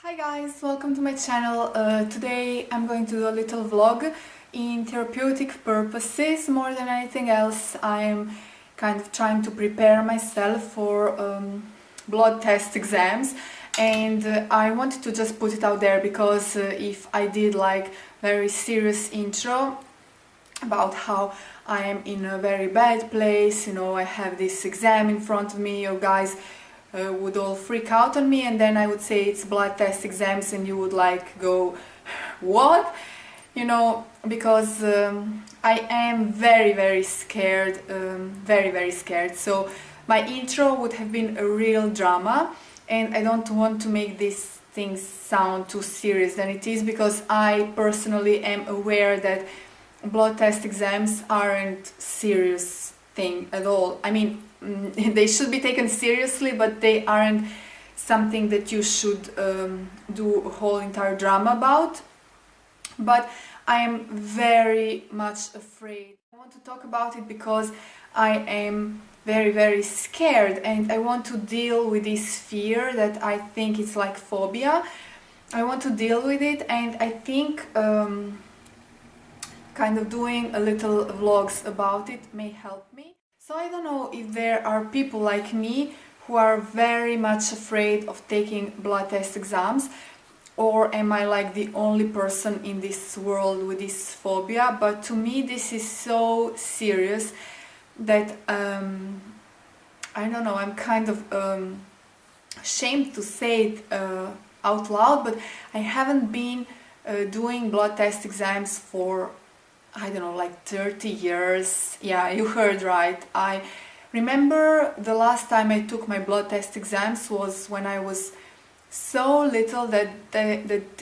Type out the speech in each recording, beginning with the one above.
Hi guys, welcome to my channel. Today I'm going to do a little vlog in therapeutic purposes. More than anything else, I'm kind of trying to prepare myself for blood test exams, and I wanted to just put it out there because if I did like very serious intro about how I am in a very bad place, you know, I have this exam in front of me, you guys would all freak out on me, and then I would say it's blood test exams and you would like go, what? You know, because I am very scared, very scared. So my intro would have been a real drama, and I don't want to make these things sound too serious than it is, because I personally am aware that blood test exams aren't serious thing at all. I mean, they should be taken seriously, but they aren't something that you should do a whole entire drama about. But I am very much afraid. I want to talk about it because I am very scared, and I want to deal with this fear that I think it's like phobia. I want to deal with it, and I think kind of doing a little vlogs about it may help me. So I don't know if there are people like me who are very much afraid of taking blood test exams, or am I like the only person in this world with this phobia? But to me this is so serious that I don't know, I'm kind of ashamed to say it out loud, but I haven't been doing blood test exams for, I don't know, like 30 years. Yeah, you heard right. I remember the last time I took my blood test exams was when I was so little that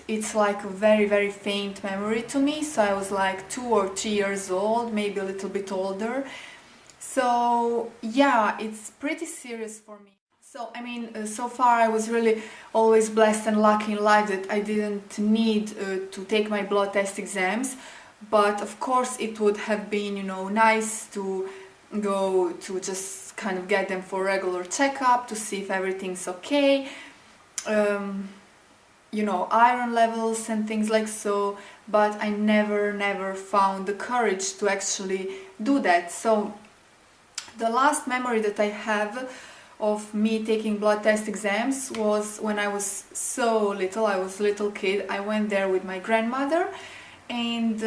it's like a very faint memory to me. So I was like 2 or 3 years old, maybe a little bit older. So yeah, it's pretty serious for me. So I mean, so far I was really always blessed and lucky in life that I didn't need to take my blood test exams. But of course it would have been, you know, nice to go to just kind of get them for regular checkup to see if everything's okay, you know, iron levels and things like so. But I never found the courage to actually do that. So the last memory that I have of me taking blood test exams was when I was so little. I was a little kid. I went there with my grandmother, and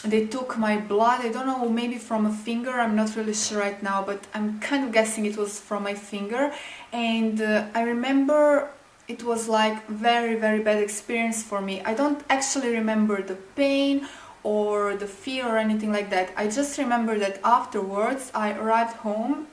they took my blood. I don't know, maybe from a finger, I'm not really sure right now, but I'm kind of guessing it was from my finger. And I remember it was like very bad experience for me. I don't actually remember the pain or the fear or anything like that. I just remember that afterwards I arrived home,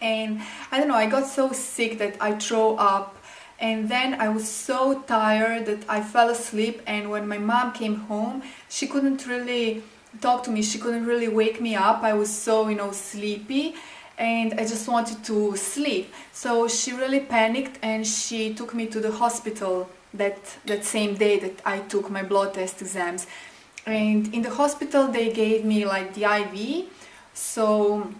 and I don't know, I got so sick that I threw up. And then I was so tired that I fell asleep, and when my mom came home, she couldn't really talk to me, she couldn't really wake me up. I was so, you know, sleepy, and I just wanted to sleep. So she really panicked, and she took me to the hospital that same day that I took my blood test exams. And in the hospital they gave me like the IV, so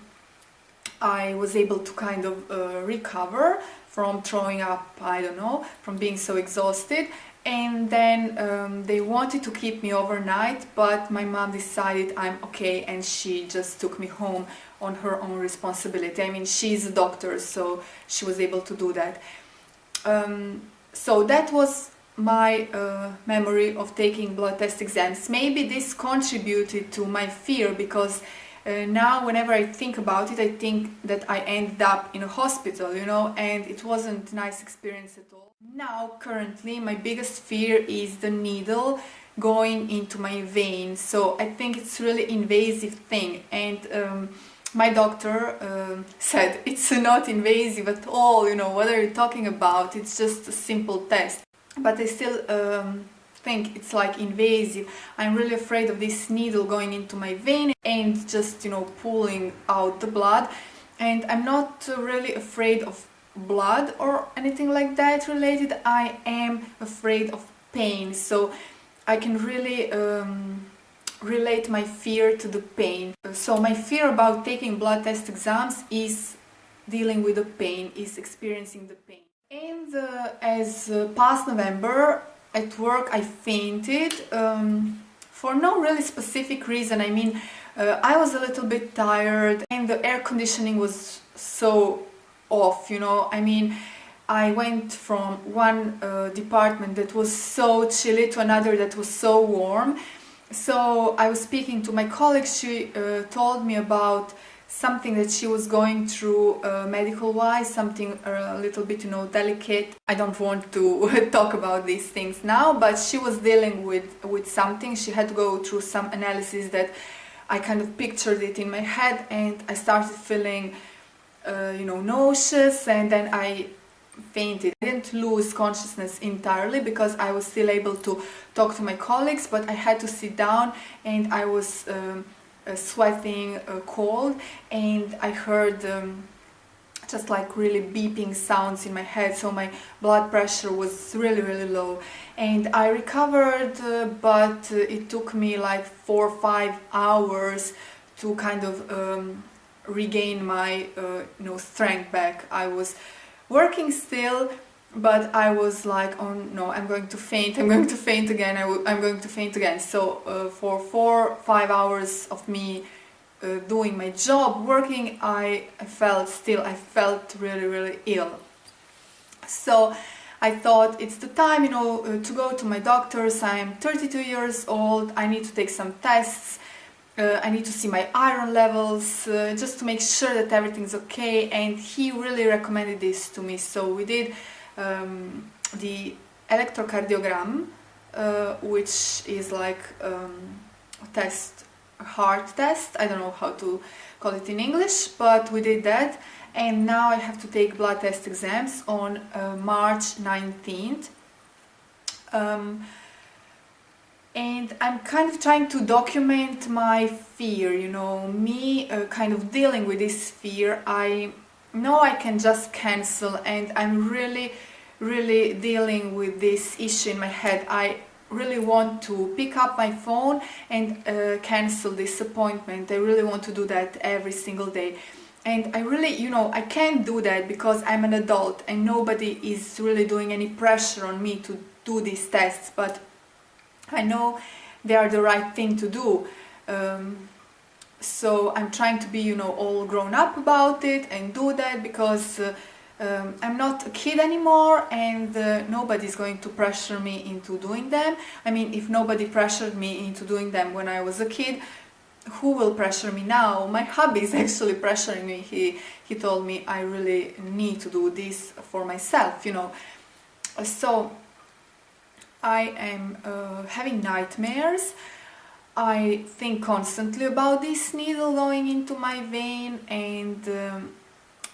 I was able to kind of recover from throwing up, I don't know, from being so exhausted. And then they wanted to keep me overnight, but my mom decided I'm okay, and she just took me home on her own responsibility. I mean, she's a doctor, so she was able to do that. So that was my memory of taking blood test exams. Maybe this contributed to my fear, because now whenever I think about it, I think that I ended up in a hospital, you know, and it wasn't a nice experience at all. Now currently my biggest fear is the needle going into my vein. So I think it's really invasive thing, and my doctor said it's not invasive at all, you know, what are you talking about, it's just a simple test. But I still think it's like invasive. I'm really afraid of this needle going into my vein and just, you know, pulling out the blood. And I'm not really afraid of blood or anything like that related. I am afraid of pain, so I can really relate my fear to the pain. So my fear about taking blood test exams is dealing with the pain, is experiencing the pain. And as past November at work I fainted for no really specific reason. I mean, I was a little bit tired and the air conditioning was so off, you know. I mean, I went from one department that was so chilly to another that was so warm. So I was speaking to my colleague. She told me about something that she was going through medical wise, something a little bit, you know, delicate. I don't want to talk about these things now, but she was dealing with something. She had to go through some analysis that I kind of pictured it in my head, and I started feeling you know, nauseous, and then I fainted. I didn't lose consciousness entirely because I was still able to talk to my colleagues, but I had to sit down, and I was sweating cold, and I heard just like really beeping sounds in my head, so my blood pressure was really low, and I recovered, but it took me like 4 or 5 hours to kind of regain my you know, strength back. I was working still, but I was like, oh no, I'm going to faint, I'm going to faint again, I'm going to faint again. So for 4 or 5 hours of me doing my job, working, I felt really ill. So I thought it's the time, you know, to go to my doctors. I'm 32 years old, I need to take some tests. I need to see my iron levels just to make sure that everything's okay, and he really recommended this to me. So we did the electrocardiogram, which is like a heart test. I don't know how to call it in English, but we did that, and now I have to take blood test exams on March 19th. And I'm kind of trying to document my fear, you know, me kind of dealing with this fear. I know I can just cancel, and I'm really dealing with this issue in my head. I really want to pick up my phone and cancel this appointment. I really want to do that every single day. And I really, you know, I can't do that because I'm an adult and nobody is really doing any pressure on me to do these tests, but I know they are the right thing to do. So I'm trying to be, you know, all grown up about it and do that because I'm not a kid anymore, and nobody's going to pressure me into doing them. I mean, if nobody pressured me into doing them when I was a kid, who will pressure me now? My hubby is actually pressuring me. He told me I really need to do this for myself, you know. So I am having nightmares. I think constantly about this needle going into my vein, and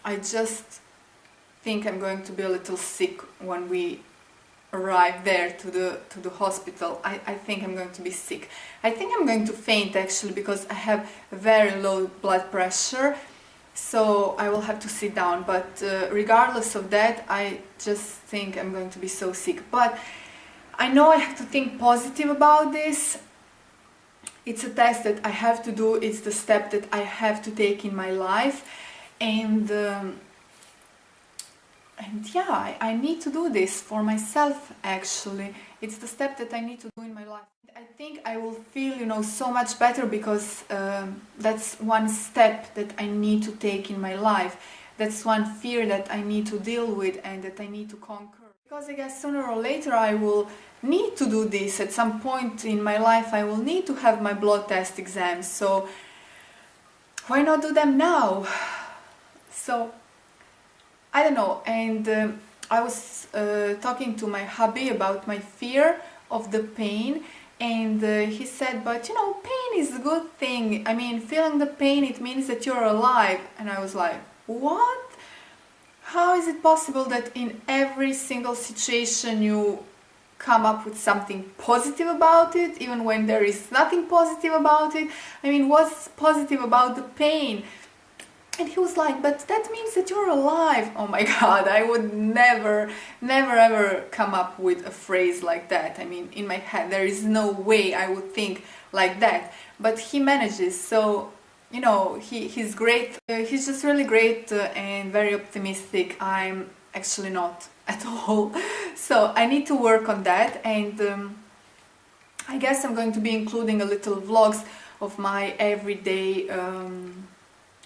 I just think I'm going to be a little sick when we arrive there to the hospital. I think I'm going to be sick. I think I'm going to faint actually, because I have very low blood pressure, so I will have to sit down. But regardless of that, I just think I'm going to be so sick. But I know I have to think positive about this. It's a test that I have to do, it's the step that I have to take in my life, and yeah, I need to do this for myself actually. It's the step that I need to do in my life. I think I will feel, you know, so much better because that's one step that I need to take in my life. That's one fear that I need to deal with and that I need to conquer. Because I guess sooner or later I will need to do this. At some point in my life I will need to have my blood test exams, so why not do them now? So I don't know. And I was talking to my hubby about my fear of the pain, and he said, but you know, pain is a good thing. I mean, feeling the pain, it means that you're alive. And I was like, what? How is it possible that in every single situation you come up with something positive about it, even when there is nothing positive about it? I mean, what's positive about the pain? And he was like, but that means that you're alive. Oh my God, I would never ever come up with a phrase like that. I mean, in my head, there is no way I would think like that. But he manages, so, you know, he's great. He's just really great and very optimistic. I'm actually not at all. So I need to work on that, and I guess I'm going to be including a little vlogs of my everyday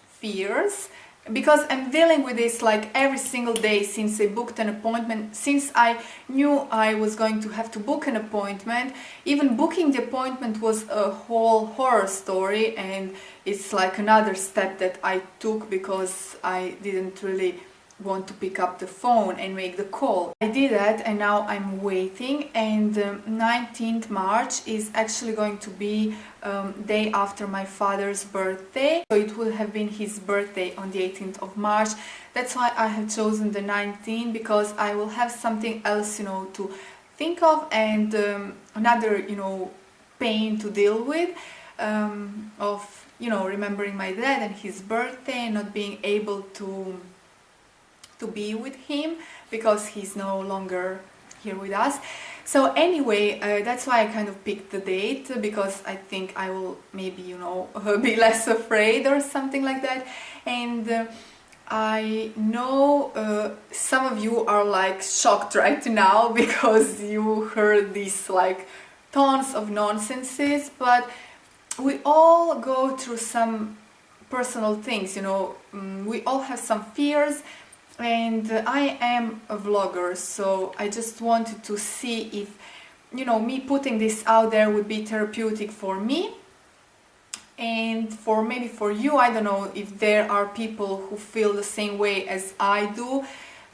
fears, because I'm dealing with this like every single day since I booked an appointment, since I knew I was going to have to book an appointment. Even booking the appointment was a whole horror story, and it's like another step that I took because I didn't really want to pick up the phone and make the call. I did that, and now I'm waiting, and 19th March is actually going to be day after my father's birthday, so it will have been his birthday on the 18th of March. That's why I have chosen the 19th, because I will have something else, you know, to think of, and another, you know, pain to deal with, of, you know, remembering my dad and his birthday and not being able to be with him because he's no longer here with us. So anyway, that's why I kind of picked the date, because I think I will maybe, you know, be less afraid or something like that. And I know some of you are like shocked right now because you heard these like tons of nonsenses, but we all go through some personal things, you know. We all have some fears. And I am a vlogger, so I just wanted to see if, you know, me putting this out there would be therapeutic for me, and for maybe for you. I don't know if there are people who feel the same way as I do.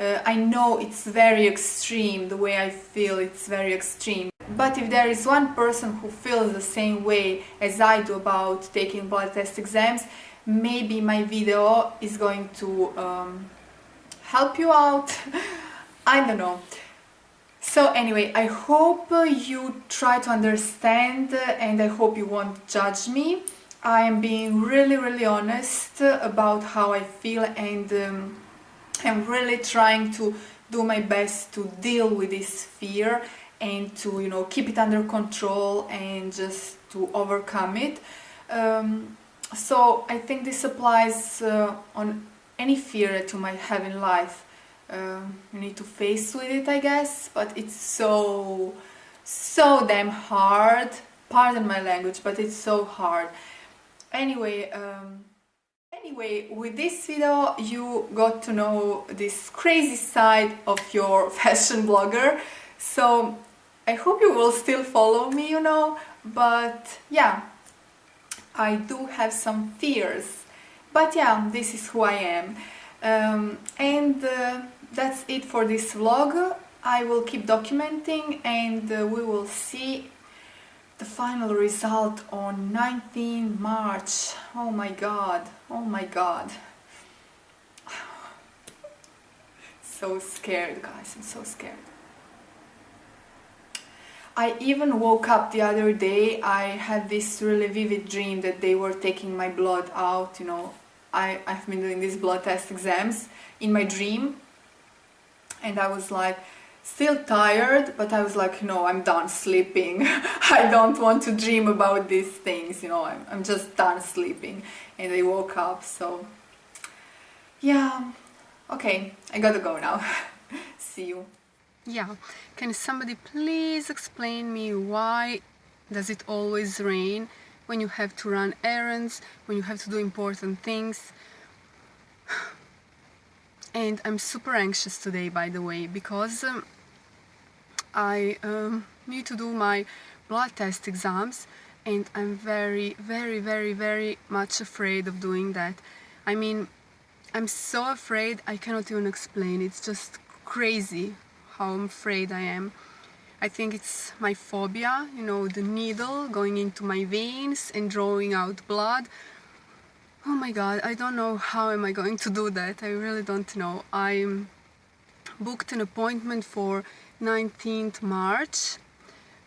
I know it's very extreme, the way I feel, it's very extreme. But if there is one person who feels the same way as I do about taking blood test exams, maybe my video is going to help you out. I don't know. So anyway, I hope you try to understand, and I hope you won't judge me. I am being really honest about how I feel, and I'm really trying to do my best to deal with this fear and to, you know, keep it under control and just to overcome it. So I think this applies on any fear that you might have in life. You need to face with it, I guess, but it's so damn hard. Pardon my language, but it's so hard. Anyway, with this video you got to know this crazy side of your fashion blogger. So I hope you will still follow me, you know, but yeah, I do have some fears. But yeah, this is who I am. And that's it for this vlog. I will keep documenting, and we will see the final result on 19 March. Oh my god, oh my god. So scared, guys, I'm so scared. I even woke up the other day. I had this really vivid dream that they were taking my blood out, you know. I've been doing these blood test exams in my dream, and I was like still tired, but I was like, no, I'm done sleeping. I don't want to dream about these things, you know. I'm just done sleeping. And I woke up, so yeah, okay, I gotta go now. See you. Yeah, can somebody please explain me why does it always rain when you have to run errands, when you have to do important things? And I'm super anxious today, by the way, because I need to do my blood test exams, and I'm very much afraid of doing that. I mean, I'm so afraid I cannot even explain. It's just crazy how afraid I am. I think it's my phobia, you know, the needle going into my veins and drawing out blood. Oh my god, I don't know how am I going to do that. I really don't know. I booked an appointment for 19th March.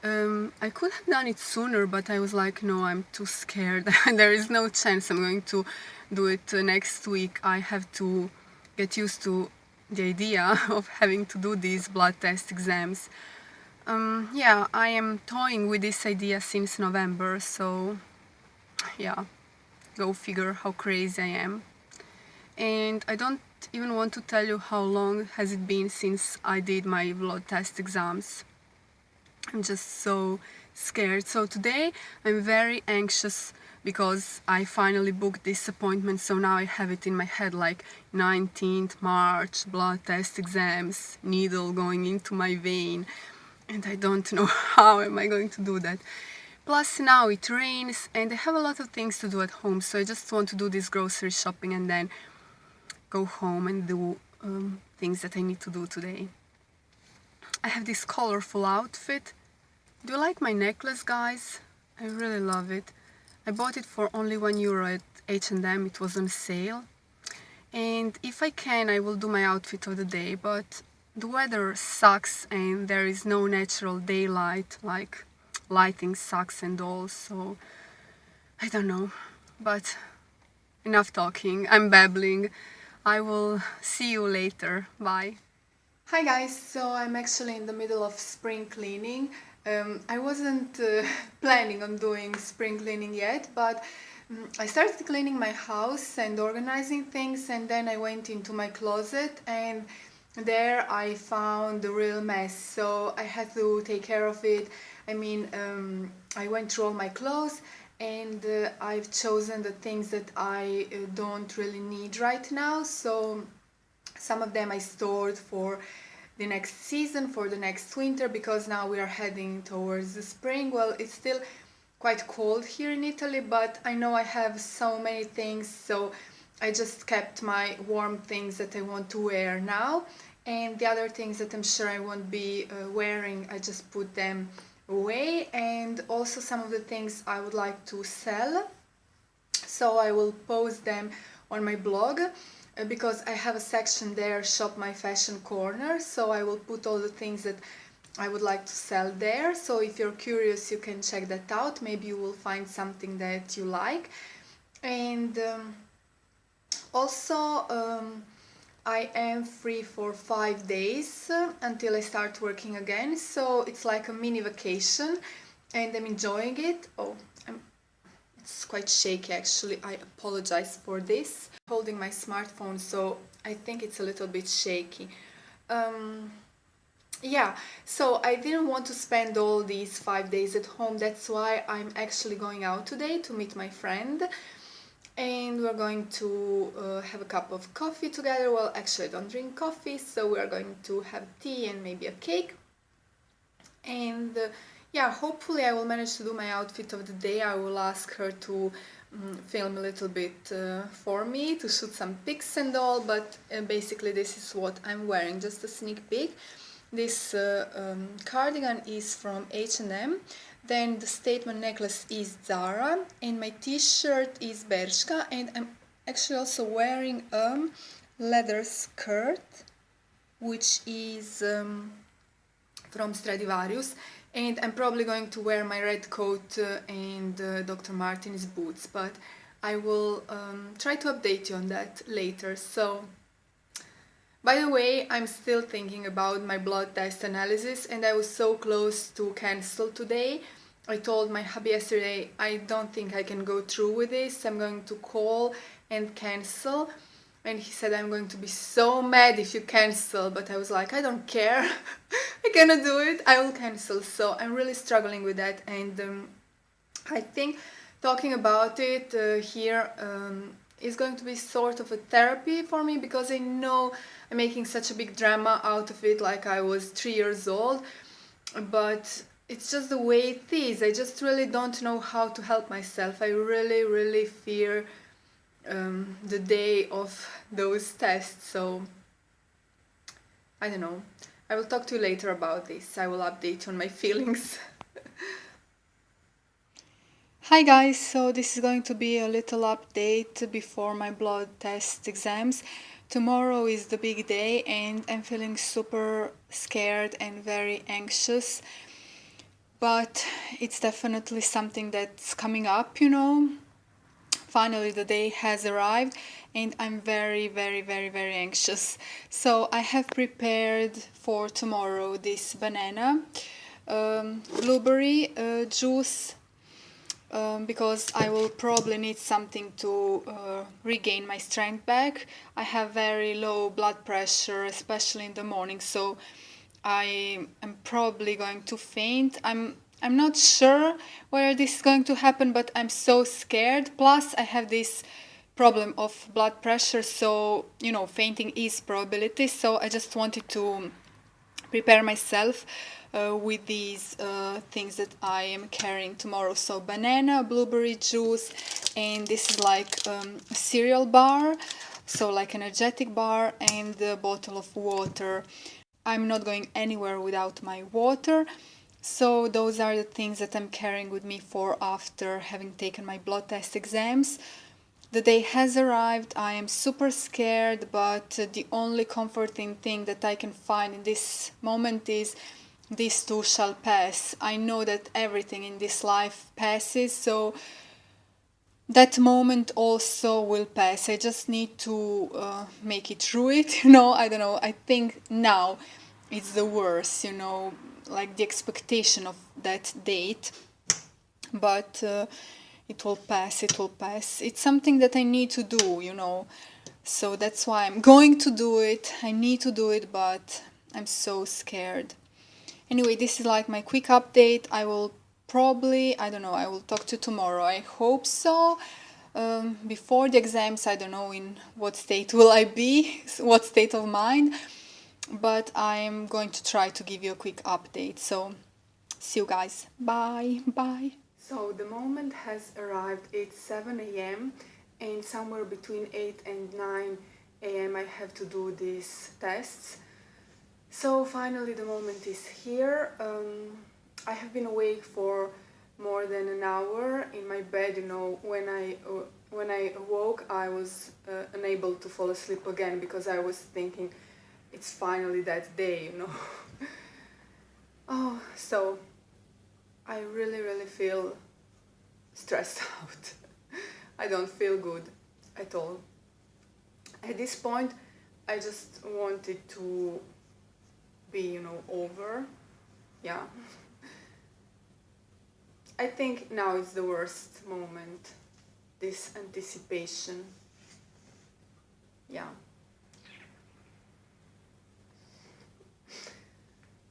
I could have done it sooner, but I was like, no, I'm too scared. There is no chance I'm going to do it next week. I have to get used to the idea of having to do these blood test exams. Yeah, I am toying with this idea since November, so yeah, go figure how crazy I am. And I don't even want to tell you how long has it been since I did my blood test exams. I'm just so scared. So today I'm very anxious because I finally booked this appointment, so now I have it in my head, like 19th March, blood test exams, needle going into my vein, and I don't know how am I going to do that. Plus now it rains and I have a lot of things to do at home, so I just want to do this grocery shopping and then go home and do things that I need to do today. I have this colorful outfit. Do you like my necklace, guys? I really love it. I bought it for only €1 at H&M. It was on sale. And if I can, I will do my outfit of the day, but the weather sucks and there is no natural daylight, like lighting sucks and all, so I don't know. But enough talking, I'm babbling. I will see you later. Bye. Hi guys, so I'm actually in the middle of spring cleaning. I wasn't planning on doing spring cleaning yet, but I started cleaning my house and organizing things, and then I went into my closet and there I found the real mess, so I had to take care of it. I mean, I went through all my clothes and I've chosen the things that I don't really need right now, so some of them I stored for the next season, for the next winter, because now we are heading towards the spring. Well, it's still quite cold here in Italy, but I know I have so many things, so I just kept my warm things that I want to wear now, and the other things that I'm sure I won't be wearing, I just put them away. And also some of the things I would like to sell, so I will post them on my blog, because I have a section there, Shop My Fashion Corner, so I will put all the things that I would like to sell there. So if you're curious, you can check that out. Maybe you will find something that you like. And also I am free for 5 days until I start working again, so it's like a mini vacation and I'm enjoying it. It's quite shaky actually, I apologize for this. I'm holding my smartphone, so I think it's a little bit shaky. Yeah, so I didn't want to spend all these 5 days at home, that's why I'm actually going out today to meet my friend. And we're going to have a cup of coffee together. Well, actually I don't drink coffee, so we're going to have tea and maybe a cake. And yeah, hopefully I will manage to do my outfit of the day. I will ask her to film a little bit for me, to shoot some pics and all, but basically this is what I'm wearing, just a sneak peek. This cardigan is from H&M, then the statement necklace is Zara, and my t-shirt is Bershka, and I'm actually also wearing a leather skirt, which is from Stradivarius, and I'm probably going to wear my red coat and Dr. Martens boots, but I will try to update you on that later. So, by the way, I'm still thinking about my blood test analysis, and I was so close to cancel today. I told my hubby yesterday, I don't think I can go through with this, I'm going to call and cancel. And he said, I'm going to be so mad if you cancel, but I was like, I don't care, I cannot do it, I will cancel. So I'm really struggling with that, and I think talking about it here is going to be sort of a therapy for me, because I know I'm making such a big drama out of it, like I was 3 years old, but it's just the way it is. I just really don't know how to help myself. I really fear the day of those tests, so I don't know. I will talk to you later about this. I will update you on my feelings. Hi guys, so this is going to be a little update before my blood test exams. Tomorrow is the big day and I'm feeling super scared and very anxious, but it's definitely something that's coming up, you know. Finally the day has arrived and I'm very anxious. So I have prepared for tomorrow this banana, blueberry juice, because I will probably need something to regain my strength back. I have very low blood pressure, especially in the morning, so I am probably going to faint. I'm not sure where this is going to happen, but I'm so scared. Plus, I have this problem of blood pressure, so you know, fainting is probability. So I just wanted to prepare myself with these things that I am carrying tomorrow. So banana, blueberry juice, and this is like a cereal bar, so like energetic bar, and a bottle of water. I'm not going anywhere without my water. So those are the things that I'm carrying with me for after having taken my blood test exams. The day has arrived. I am super scared, but the only comforting thing that I can find in this moment is this too shall pass. I know that everything in this life passes, so that moment also will pass. I just need to make it through it. I don't know. I think now it's the worst, like the expectation of that date. But it will pass, it will pass. It's something that I need to do. So that's why I'm going to do it. I need to do it, but I'm so scared. Anyway, this is like my quick update. I will probably, I don't know, I will talk to you tomorrow. I hope so. Before the exams, I don't know in what state will I be, what state of mind. But I'm going to try to give you a quick update. So, see you guys. Bye. Bye. So the moment has arrived. It's 7 a.m. and somewhere between 8 and 9 a.m. I have to do these tests. So finally the moment is here. I have been awake for more than an hour in my bed. When I awoke, I was unable to fall asleep again because I was thinking it's finally that day. Oh, so I really feel stressed out. I don't feel good at all. At this point, I just wanted to be, over. Yeah. I think now is the worst moment. This anticipation. Yeah.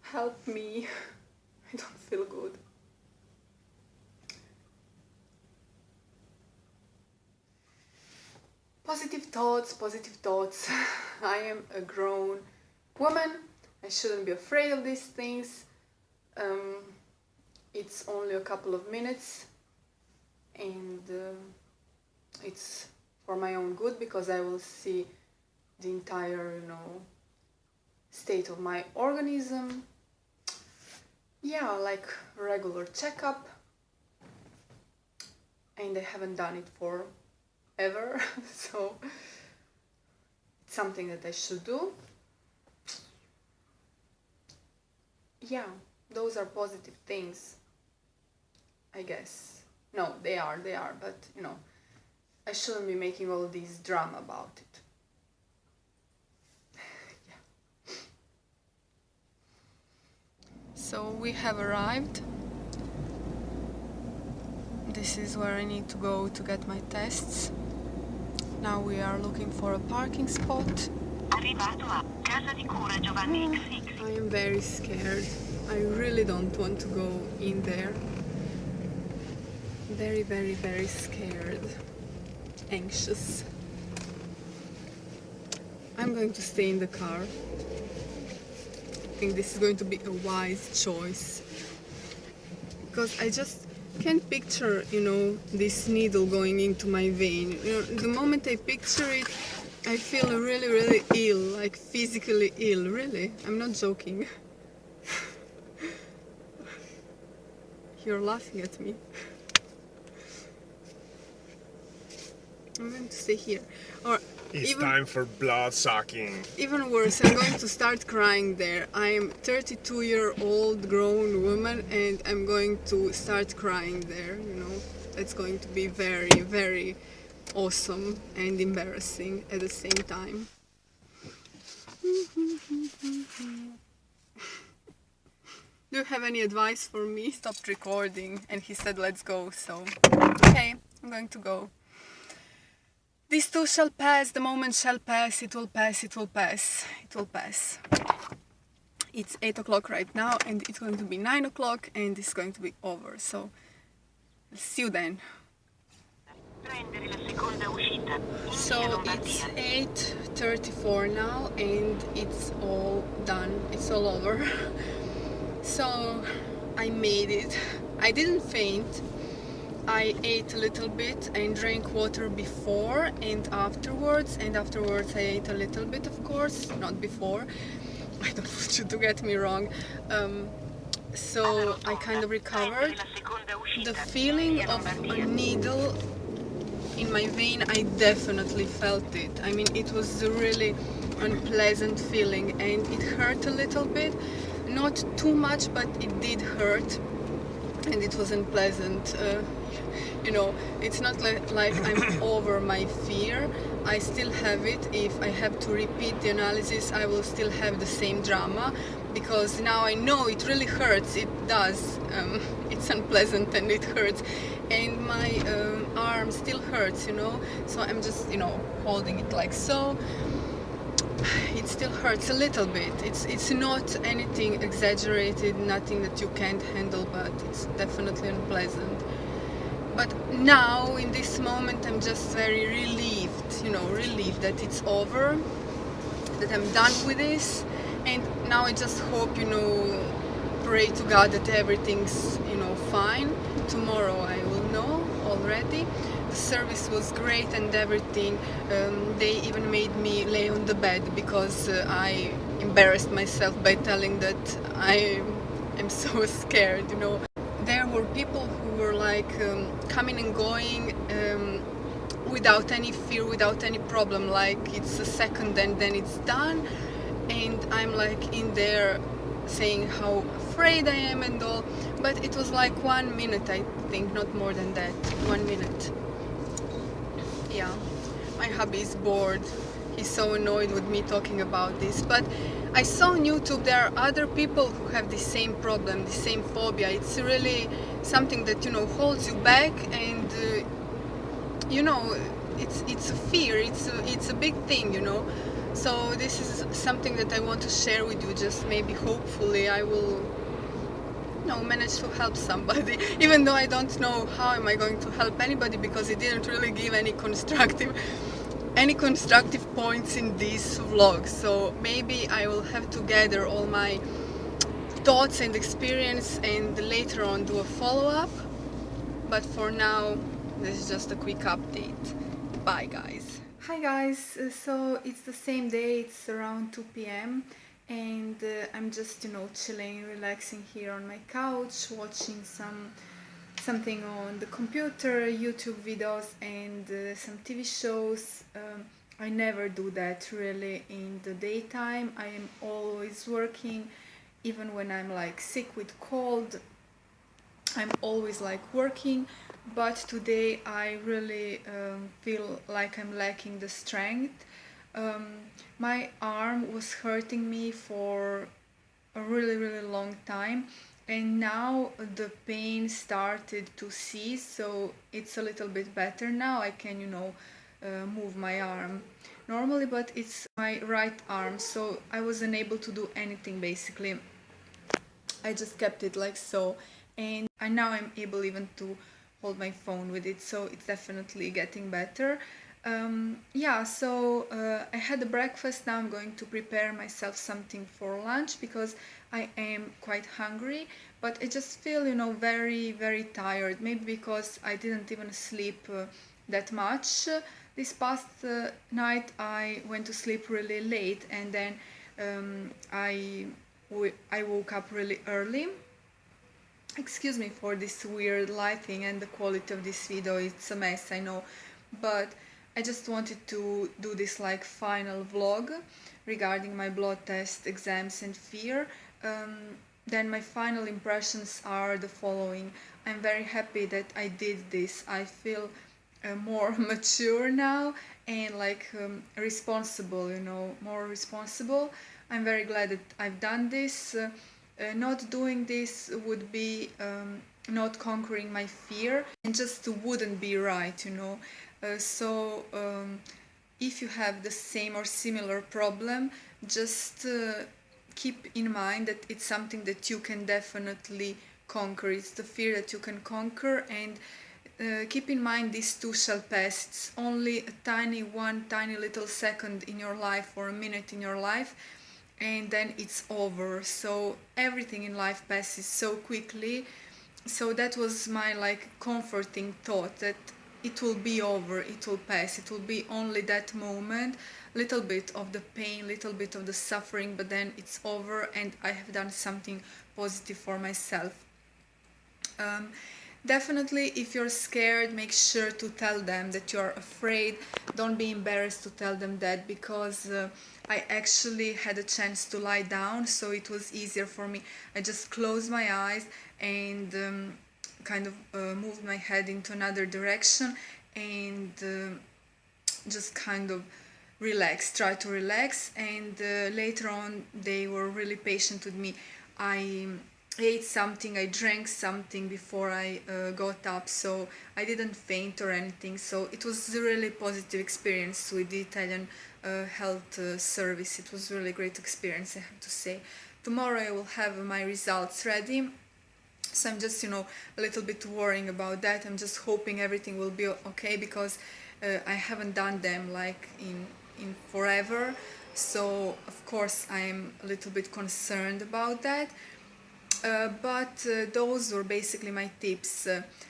Help me. I don't feel good. Positive thoughts. I am a grown woman. I shouldn't be afraid of these things. It's only a couple of minutes, and it's for my own good because I will see the entire, state of my organism. Yeah, like a regular checkup, and I haven't done it for ever, so it's something that I should do. Yeah, those are positive things, I guess. No, they are, but I shouldn't be making all this drama about it. Yeah. So we have arrived. This is where I need to go to get my tests. Now we are looking for a parking spot. I am very scared. I really don't want to go in there. Very scared. Anxious. I'm going to stay in the car. I think this is going to be a wise choice. Because I just can't picture, this needle going into my vein. The moment I picture it, I feel really ill, like physically ill, really. I'm not joking. You're laughing at me. I'm going to stay here. Or it's time for blood sucking. Even worse, I'm going to start crying there. I am 32-year-old grown woman and I'm going to start crying there, It's going to be very awesome and embarrassing at the same time. Do you have any advice for me? Stopped recording and he said let's go, so okay, I'm going to go. This too shall pass, the moment shall pass, it will pass, it will pass, it will pass. It's 8 o'clock right now and it's going to be 9 o'clock and it's going to be over, so I'll see you then. So it's 8:34 now and it's all done, it's all over. So I made it. I didn't faint. I ate a little bit and drank water before and afterwards I ate a little bit, of course, not before. I don't want you to get me wrong. So I kind of recovered. The feeling of a needle in my vein, I definitely felt it. I mean, it was a really unpleasant feeling and it hurt a little bit. Not too much, but it did hurt and it was unpleasant. You know, it's not like I'm over my fear. I still have it. If I have to repeat the analysis, I will still have the same drama, because now I know it really hurts. It does. It's unpleasant and it hurts, and my arm still hurts, you know, so I'm just, you know, holding it like so. It still hurts a little bit. It's not anything exaggerated, nothing that you can't handle, but it's definitely unpleasant. But now, in this moment, I'm just very relieved, you know, relieved that it's over, that I'm done with this, and now I just hope, you know, pray to God that everything's, you know, fine. Tomorrow I will know already. The service was great and everything. They even made me lay on the bed because I embarrassed myself by telling that I am so scared, you know. There were people who were like coming and going without any fear, without any problem, like it's a second and then it's done, and I'm like in there saying how afraid I am and all, but it was like 1 minute, I think, not more than that. 1 minute. Yeah, my hubby is bored. He's so annoyed with me talking about this, but I saw on YouTube there are other people who have the same problem, the same phobia. It's really something that, you know, holds you back, and you know, it's a fear. It's a big thing, you know. So this is something that I want to share with you. Just maybe, hopefully, I will, you know, manage to help somebody. Even though I don't know how am I going to help anybody, because it didn't really give any constructive points in this vlog. So maybe I will have to gather all my thoughts and experience and later on do a follow-up. But for now, this is just a quick update. Bye guys. Hi guys, so it's the same day, it's around 2 p.m. and I'm just, you know, chilling, relaxing here on my couch, watching something on the computer, YouTube videos and some TV shows. I never do that really in the daytime. I am always working, even when I'm like sick with cold. I'm always like working, but today I really feel like I'm lacking the strength. My arm was hurting me for a really long time, and now the pain started to cease, so it's a little bit better now. I can, you know, move my arm normally, but it's my right arm, so I wasn't able to do anything basically. I just kept it like so, and now I'm able even to hold my phone with it, so it's definitely getting better. Yeah, so I had a breakfast. Now I'm going to prepare myself something for lunch because I am quite hungry, but I just feel, you know, very tired. Maybe because I didn't even sleep that much. This past night I went to sleep really late, and then I woke up really early. Excuse me for this weird lighting and the quality of this video, it's a mess, I know, but I just wanted to do this like final vlog regarding my blood test, exams and fear. Then my final impressions are the following. I'm very happy that I did this. I feel more mature now and like responsible, you know, more responsible. I'm very glad that I've done this. Not doing this would be not conquering my fear, and just wouldn't be right, you know. So if you have the same or similar problem, just keep in mind that it's something that you can definitely conquer. It's the fear that you can conquer, and keep in mind these too shall pass. It's only a one tiny little second in your life, or a minute in your life, and then it's over. So everything in life passes so quickly. So that was my like comforting thought, that it will be over, it will pass, it will be only that moment, little bit of the pain, little bit of the suffering, but then it's over, and I have done something positive for myself. Definitely, if you're scared, make sure to tell them that you're afraid. Don't be embarrassed to tell them that, because I actually had a chance to lie down, so it was easier for me. I just closed my eyes and kind of moved my head into another direction, and just kind of try to relax. And later on, they were really patient with me. I ate something, I drank something before I got up, so I didn't faint or anything. So it was a really positive experience with the Italian health service. It was really great experience, I have to say. Tomorrow I will have my results ready, so I'm just, you know, a little bit worrying about that. I'm just hoping everything will be okay, because I haven't done them like in forever, so of course I'm a little bit concerned about that. But those were basically my tips.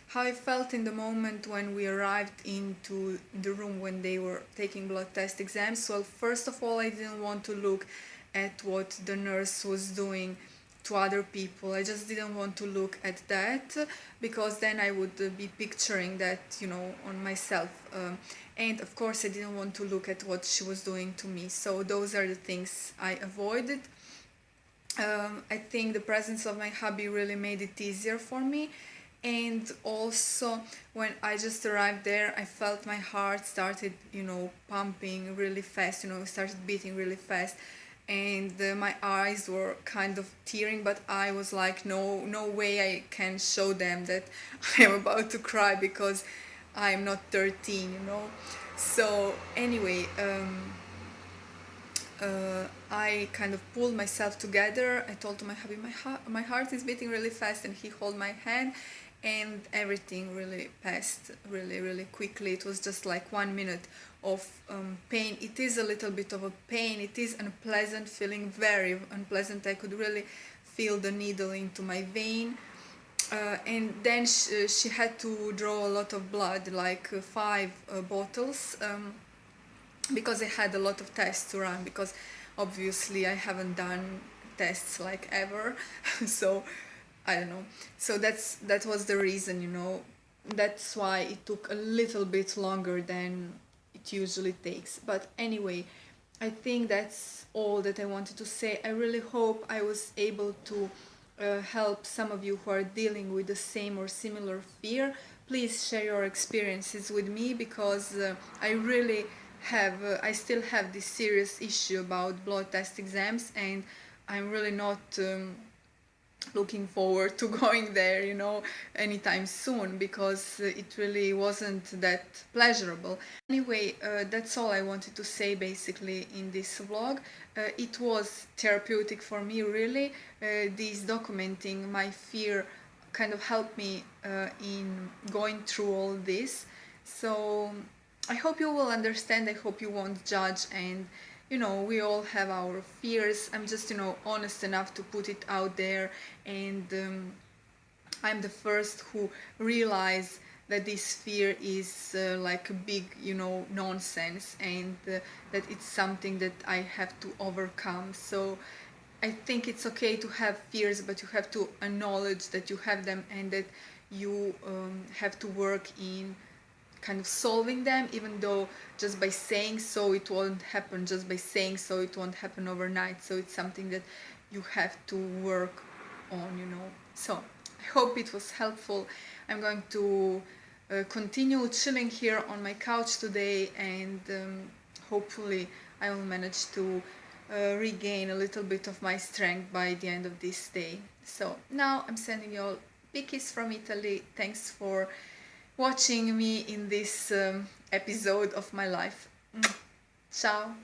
How I felt in the moment when we arrived into the room when they were taking blood test exams. Well, first of all, I didn't want to look at what the nurse was doing to other people. I just didn't want to look at that, because then I would be picturing that, you know, on myself. And of course, I didn't want to look at what she was doing to me. So those are the things I avoided. I think the presence of my hubby really made it easier for me. And also, when I just arrived there, I felt my heart started, you know, pumping really fast, you know, started beating really fast. And my eyes were kind of tearing, but I was like, no way I can show them that I am about to cry, because I am not 13, you know. So anyway, I kind of pulled myself together. I told my hubby, my heart is beating really fast, and he held my hand, and everything really passed really quickly. It was just like 1 minute of pain. It is a little bit of a pain. It is unpleasant, feeling very unpleasant. I could really feel the needle into my vein. And then she had to draw a lot of blood, like 5 bottles, because I had a lot of tests to run, because obviously I haven't done tests like ever. So I don't know. So that was the reason, you know. That's why it took a little bit longer than it usually takes. But anyway, I think that's all that I wanted to say. I really hope I was able to help some of you who are dealing with the same or similar fear. Please share your experiences with me, because I really have, I still have this serious issue about blood test exams, and I'm really not looking forward to going there, you know, anytime soon, because it really wasn't that pleasurable. Anyway, that's all I wanted to say basically in this vlog. It was therapeutic for me, really. This documenting my fear kind of helped me in going through all this. So I hope you will understand. I hope you won't judge, and you know, we all have our fears. I'm just, you know, honest enough to put it out there, and I'm the first who realize that this fear is like a big, you know, nonsense, and that it's something that I have to overcome. So I think it's okay to have fears, but you have to acknowledge that you have them, and that you have to work in kind of solving them, even though just by saying so it won't happen, just by saying so it won't happen overnight. So it's something that you have to work on, you know. So I hope it was helpful. I'm going to continue chilling here on my couch today, and hopefully I will manage to regain a little bit of my strength by the end of this day. So now I'm sending you all big kiss from Italy. Thanks for watching me in this episode of my life. Ciao!